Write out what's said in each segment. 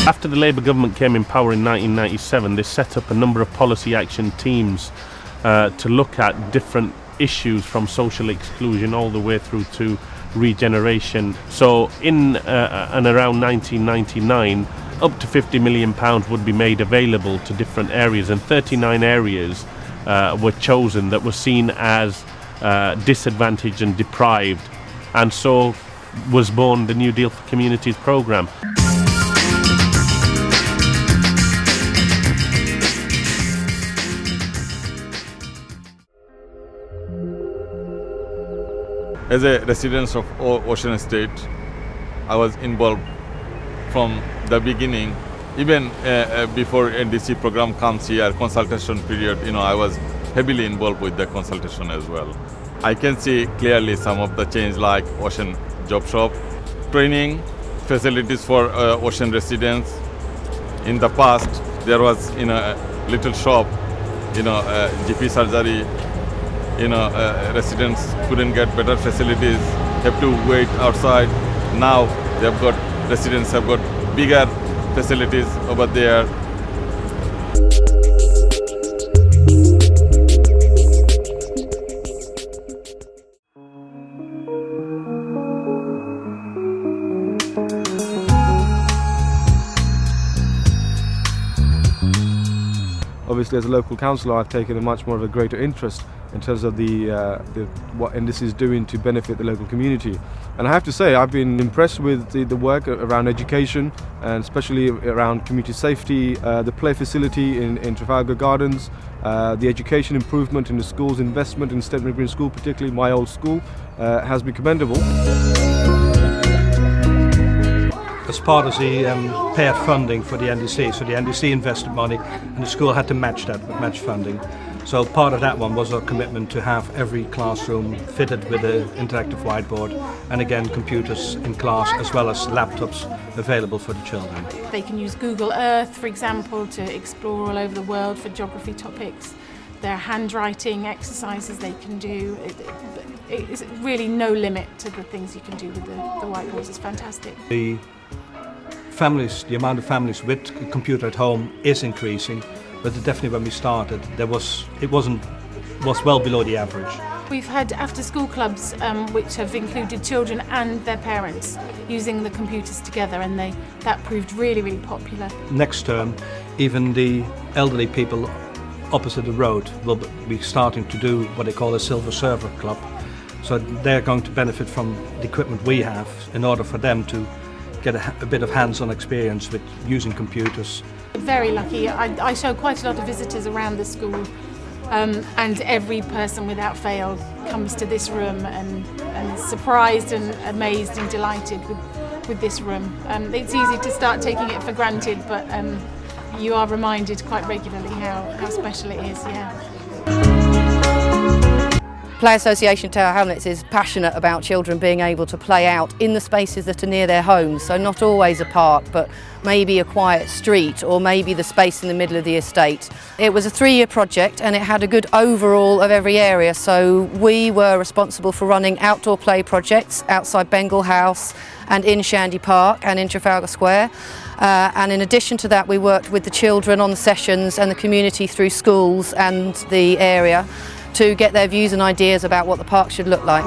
After the Labour government came in power in 1997, they set up a number of policy action teams to look at different issues from social exclusion all the way through to regeneration. So in and around 1999, up to £50 million would be made available to different areas, and 39 areas were chosen that were seen as disadvantaged and deprived, and so was born the New Deal for Communities programme. As a resident of Ocean Estate, I was involved from the beginning. Even before NDC program comes here, consultation period, I was heavily involved with the consultation as well. I can see clearly some of the change, like Ocean Job Shop, training facilities for Ocean residents. In the past, there was a little shop, GP surgery. Residents couldn't get better facilities, have to wait outside. Now residents have got bigger facilities over there. Obviously, as a local councillor, I've taken a much more of a greater interest in terms of what NDC is doing to benefit the local community. And I have to say, I've been impressed with the work around education, and especially around community safety, the play facility in Trafalgar Gardens, the education improvement in the schools, investment in Stedman Green School, particularly my old school, has been commendable. As part of the paired funding for the NDC, so the NDC invested money and the school had to match that with match funding. So part of that one was our commitment to have every classroom fitted with an interactive whiteboard, and again computers in class as well as laptops available for the children. They can use Google Earth, for example, to explore all over the world for geography topics. There are handwriting exercises they can do. It's really no limit to the things you can do with the whiteboards. It's fantastic. The amount of families with a computer at home is increasing, but definitely when we started, was well below the average. We've had after-school clubs which have included children and their parents using the computers together, and that proved really, really popular. Next term, even the elderly people opposite the road will be starting to do what they call a Silver Server Club. So they're going to benefit from the equipment we have in order for them to get a bit of hands-on experience with using computers. Very lucky. I show quite a lot of visitors around the school, and every person without fail comes to this room and is surprised and amazed and delighted with this room. It's easy to start taking it for granted, but you are reminded quite regularly how special it is. Yeah. Play Association Tower Hamlets is passionate about children being able to play out in the spaces that are near their homes, so not always a park, but maybe a quiet street or maybe the space in the middle of the estate. It was a 3-year project and it had a good overall of every area, so we were responsible for running outdoor play projects outside Bengal House and in Shandy Park and in Trafalgar Square. And in addition to that, we worked with the children on the sessions and the community through schools and the area to get their views and ideas about what the park should look like.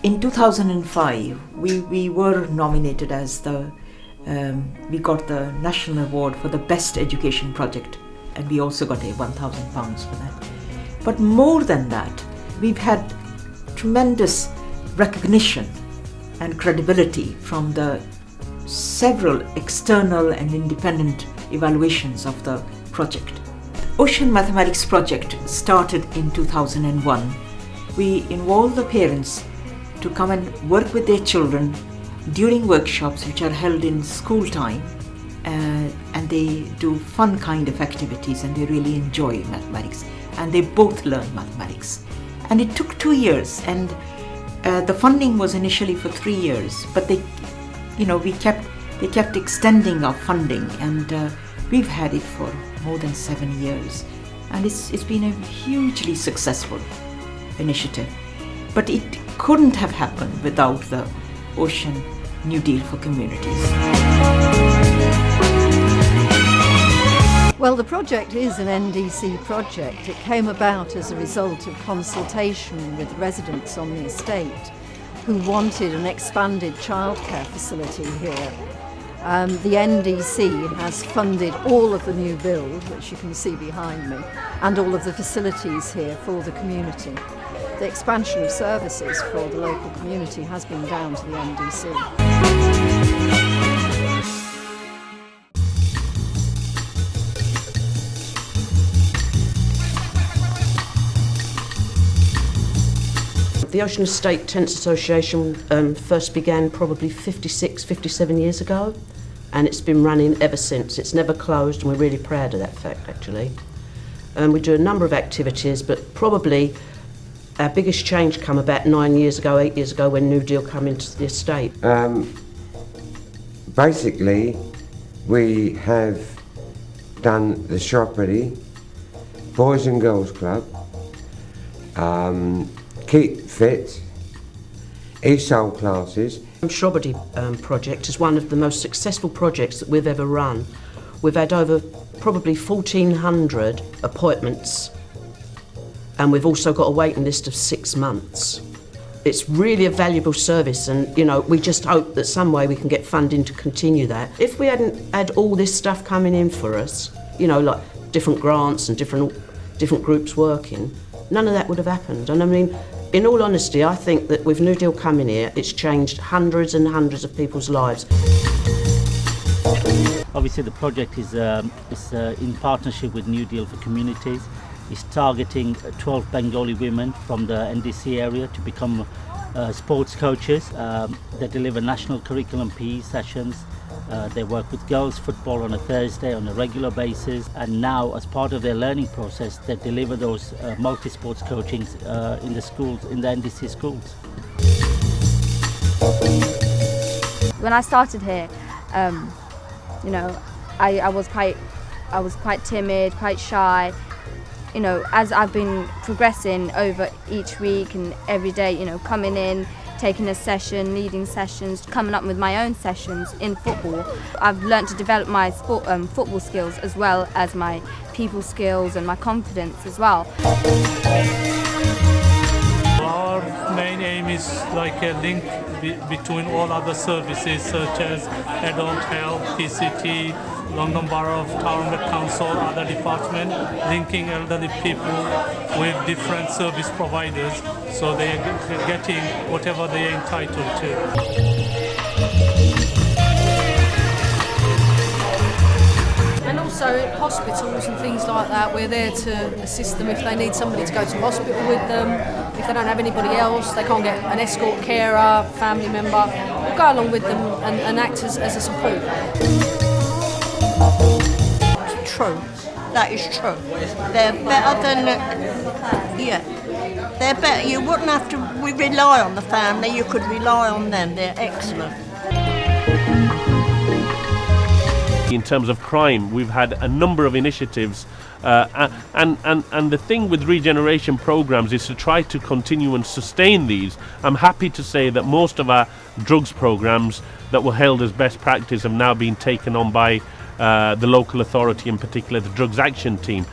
In 2005, we were nominated as we got the National Award for the Best Education Project, and we also got £1,000 for that. But more than that, we've had tremendous recognition and credibility from the several external and independent evaluations of the project. Ocean Mathematics Project started in 2001. We involve the parents to come and work with their children during workshops which are held in school time, and they do fun kind of activities and they really enjoy mathematics, and they both learn mathematics. And it took 2 years, and the funding was initially for 3 years, but they kept extending our funding, and we've had it for more than 7 years, and it's been a hugely successful initiative. But it couldn't have happened without the Ocean New Deal for Communities. Well, the project is an NDC project. It came about as a result of consultation with residents on the estate who wanted an expanded childcare facility here. The NDC has funded all of the new build, which you can see behind me, and all of the facilities here for the community. The expansion of services for the local community has been down to the NDC. The Ocean Estate Tenants Association first began probably 56, 57 years ago, and it's been running ever since. It's never closed, and we're really proud of that fact, actually. We do a number of activities, but probably our biggest change come about 9 years ago, 8 years ago, when New Deal came into the estate. Basically, we have done the Shopperty, Boys and Girls Club, Keep Fit, ESOL classes. The Shopperty project is one of the most successful projects that we've ever run. We've had over probably 1,400 appointments, and we've also got a waiting list of 6 months. It's really a valuable service, and we just hope that some way we can get funding to continue that. If we hadn't had all this stuff coming in for us, like different grants and different groups working, none of that would have happened. And I mean, in all honesty, I think that with New Deal coming here, it's changed hundreds and hundreds of people's lives. Obviously, the project is in partnership with New Deal for Communities. It's targeting 12 Bengali women from the NDC area to become sports coaches. They deliver national curriculum PE sessions. They work with girls football on a Thursday on a regular basis, and now as part of their learning process they deliver those multi-sports coachings in the schools, in the NDC schools. When I started here, I was quite timid, quite shy. As I've been progressing over each week and every day, coming in, taking a session, leading sessions, coming up with my own sessions in football, I've learnt to develop my football skills as well as my people skills and my confidence as well. Our main aim is like a link between all other services such as adult health, PCT, London Borough of Tower Hamlets Council, other departments, linking elderly people with different service providers so they are getting whatever they are entitled to. And also hospitals and things like that, we're there to assist them if they need somebody to go to hospital with them. If they don't have anybody else, they can't get an escort carer, family member, we'll go along with them and act as a support. True, that is true. They're better than, they're better. You wouldn't have to rely on the family, you could rely on them, they're excellent. In terms of crime, we've had a number of initiatives, and the thing with regeneration programs is to try to continue and sustain these. I'm happy to say that most of our drugs programs that were held as best practice have now been taken on by the local authority, in particular the Drugs Action Team.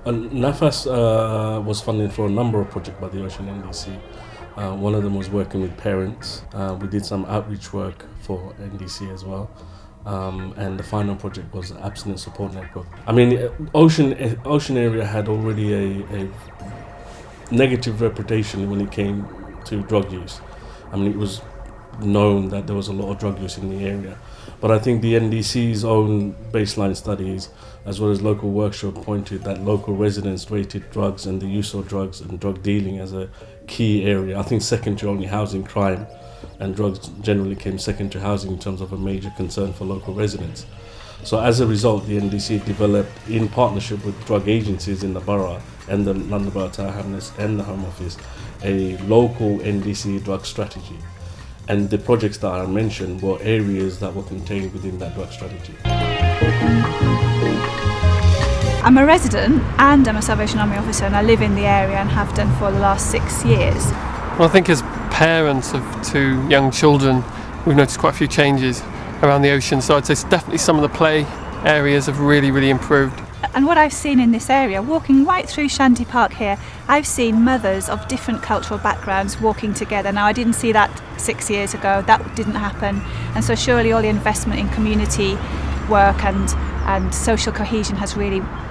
NAFAS was funding for a number of projects by the Ocean NDC. One of them was working with parents. We did some outreach work for NDC as well. And the final project was the Abstinence Support Network. I mean, Ocean area had already a negative reputation when it came to drug use. I mean, it was known that there was a lot of drug use in the area. But I think the NDC's own baseline studies, as well as local workshop, pointed that local residents rated drugs and the use of drugs and drug dealing as a key area. I think second to only housing crime, and drugs generally came second to housing in terms of a major concern for local residents. So as a result, the NDC developed, in partnership with drug agencies in the borough and the London Borough Tower Hamlets and the Home Office, a local NDC drug strategy. And the projects that I mentioned were areas that were contained within that drug strategy. I'm a resident and I'm a Salvation Army officer, and I live in the area and have done for the last 6 years. Well, I think as parent of 2 young children, we've noticed quite a few changes around the ocean. So I'd say definitely some of the play areas have really improved. And what I've seen in this area, walking right through Shandy Park here, I've seen mothers of different cultural backgrounds walking together. Now, I didn't see that 6 years ago, that didn't happen. And so surely all the investment in community work and social cohesion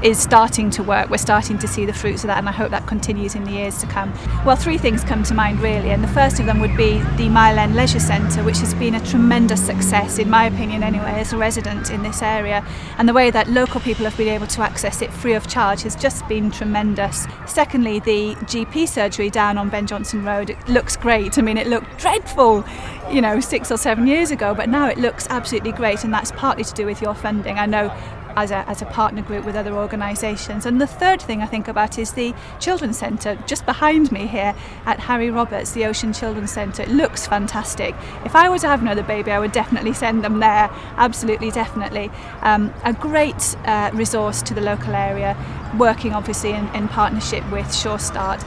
is starting to work. We're starting to see the fruits of that, and I hope that continues in the years to come. Well, 3 things come to mind really, and the first of them would be the Mile End Leisure Centre, which has been a tremendous success, in my opinion anyway, as a resident in this area, and the way that local people have been able to access it free of charge has just been tremendous. Secondly, the GP surgery down on Ben Jonson Road, it looks great. I mean, it looked dreadful, 6 or 7 years ago, but now it looks absolutely great, and that's partly to do with your funding, I know, as a partner group with other organisations. And the third thing I think about is the Children's Centre just behind me here at Harry Roberts, the Ocean Children's Centre. It looks fantastic. If I were to have another baby, I would definitely send them there, absolutely, definitely. A great resource to the local area, working obviously in partnership with Sure Start.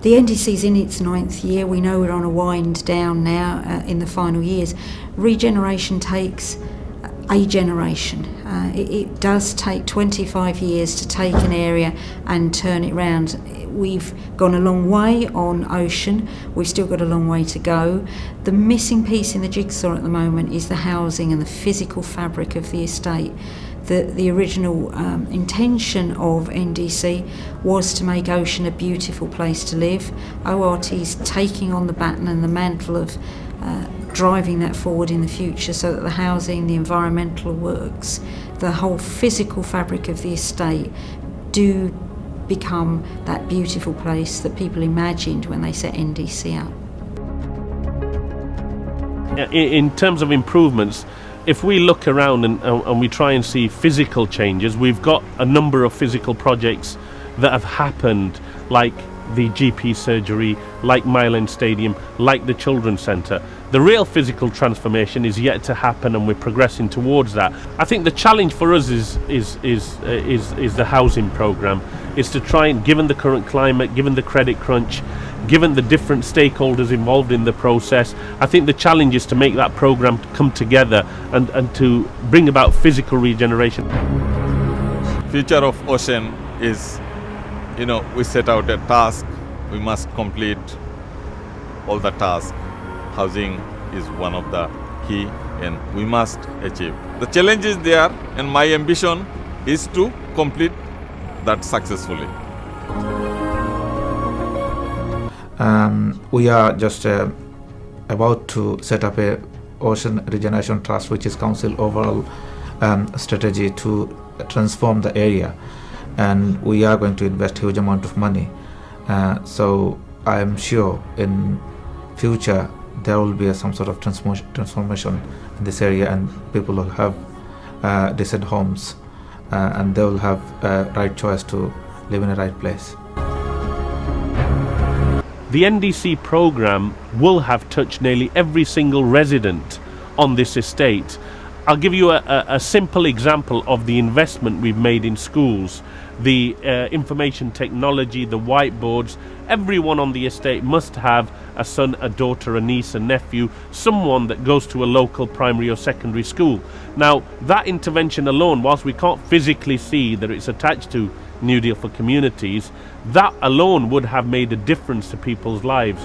The NDC is in its 9th year. We know we're on a wind down now in the final years. Regeneration takes a generation. It does take 25 years to take an area and turn it around. We've gone a long way on ocean. We've still got a long way to go. The missing piece in the jigsaw at the moment is the housing and the physical fabric of the estate. The original intention of NDC was to make Ocean a beautiful place to live. ORT's taking on the baton and the mantle of driving that forward in the future so that the housing, the environmental works, the whole physical fabric of the estate do become that beautiful place that people imagined when they set NDC up. In terms of improvements, if we look around and we try and see physical changes, we've got a number of physical projects that have happened, like the GP surgery, like Mile End Stadium, like the Children's Centre. The real physical transformation is yet to happen, and we're progressing towards that. I think the challenge for us is the housing programme. Is to try and, given the current climate, given the credit crunch, given the different stakeholders involved in the process, I think the challenge is to make that programme come together and to bring about physical regeneration. Future of ocean is, we set out a task, we must complete all the tasks. Housing is one of the key, and we must achieve. The challenge is there, and my ambition is to complete that successfully. We are just about to set up a Ocean Regeneration Trust, which is Council overall strategy to transform the area, and we are going to invest huge amount of money. So I am sure in future there will be some sort of transformation in this area, and people will have decent homes, and they will have a right choice to live in a right place. The NDC programme will have touched nearly every single resident on this estate. I'll give you a simple example of the investment we've made in schools. The information technology, the whiteboards. Everyone on the estate must have a son, a daughter, a niece, a nephew, someone that goes to a local primary or secondary school. Now, that intervention alone, whilst we can't physically see that it's attached to New Deal for Communities, that alone would have made a difference to people's lives.